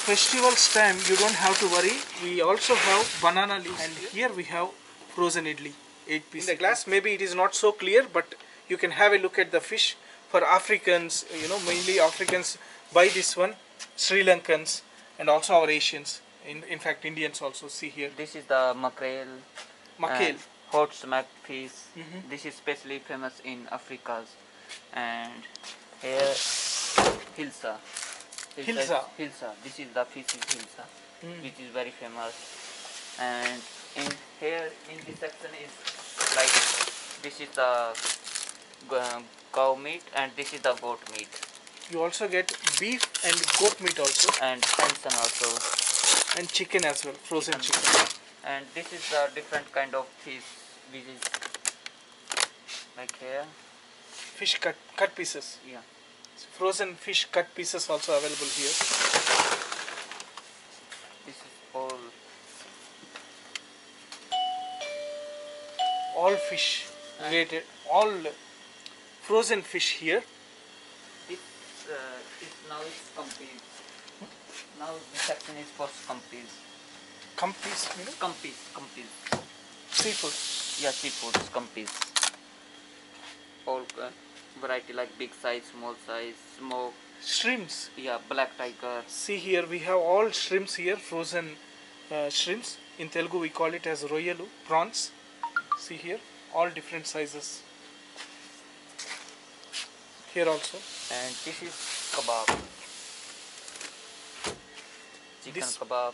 Festivals time you don't have to worry. We also have banana leaves, and here we have frozen idli, 8 pieces. In the glass maybe it is not so clear, but you can have a look at the fish. For Africans, mainly Africans buy this one, Sri Lankans and also our Asians, in fact Indians also. See here, this is the mackerel. Hot smack fish. This is specially famous in Africa. And here hilsa. Hilsa. This is the fish is hilsa, which is very famous. And in this section is like, this is the cow meat and this is the goat meat. You also get beef and goat meat also. And venison also. And chicken as well, frozen chicken. And this is a different kind of fish, which is like here. Fish cut pieces. Yeah. So frozen fish cut pieces also available here. This is all fish related, all frozen fish here. Now it's complete. Now the section is for scampi's. Scampi's. Seafood. Yeah, seafood, scampi's. All variety like big size, small size, smoke. Shrimps. Yeah, black tiger. See here, we have all shrimps here, frozen shrimps. In Telugu we call it as royalu, prawns. See here, all different sizes. Here also. And this is kebab. Chicken kebab,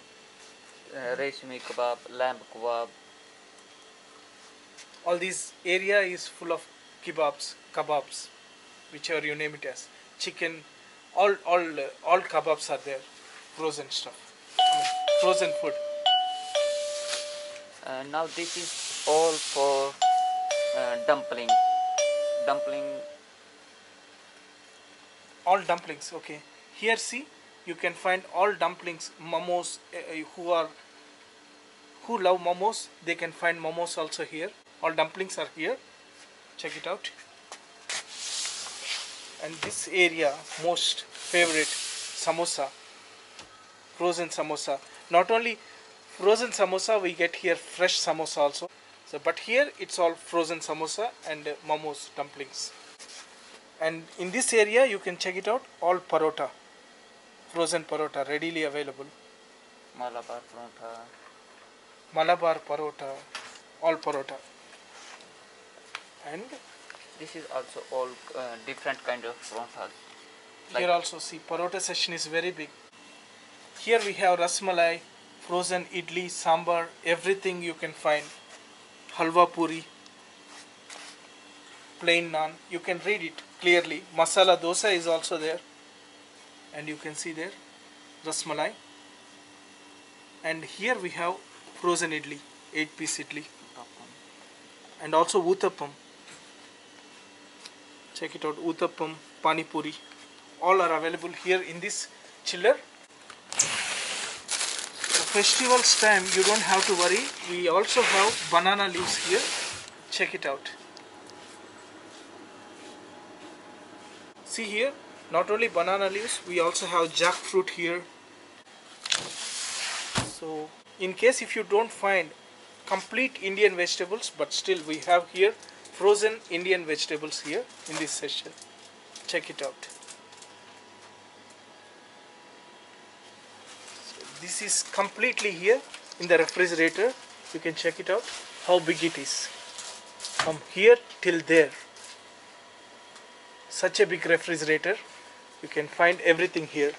reshmi kebab, lamb kebab. All this area is full of kebabs, whichever you name it as. Chicken, all kebabs are there, frozen stuff, frozen food. Now this is all for dumpling. All dumplings, okay. Here see, you can find all dumplings, momos, who love momos, they can find momos also here. All dumplings are here, check it out. And this area, most favorite, samosa, frozen samosa. Not only frozen samosa, we get here fresh samosa also. So, but here it's all frozen samosa and momos, dumplings. And in this area you can check it out, all parota, frozen parota readily available. Malabar parota, all parota. And this is also all different kind of parotas. Here also see, parota section is very big. Here we have rasmalai, frozen idli, sambar, everything you can find. Halwa puri, plain naan, you can read it clearly. Masala dosa is also there, and you can see there rasmalai. And here we have frozen idli, 8-piece idli, and also uttappam. Check it out, uttappam, pani puri, all are available here in this chiller. Festivals time you don't have to worry. We also have banana leaves here. Check it out. See here, not only banana leaves, we also have jackfruit here. So in case if you don't find complete Indian vegetables, but still we have here frozen Indian vegetables here in this section. Check it out. This is completely here in the refrigerator. You can check it out how big it is from here till there. Such a big refrigerator, you can find everything here.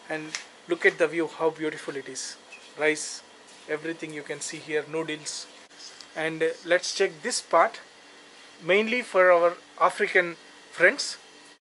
And look at the view, how beautiful it is. Rice, everything you can see here, noodles. And let's check this part, mainly for our African friends.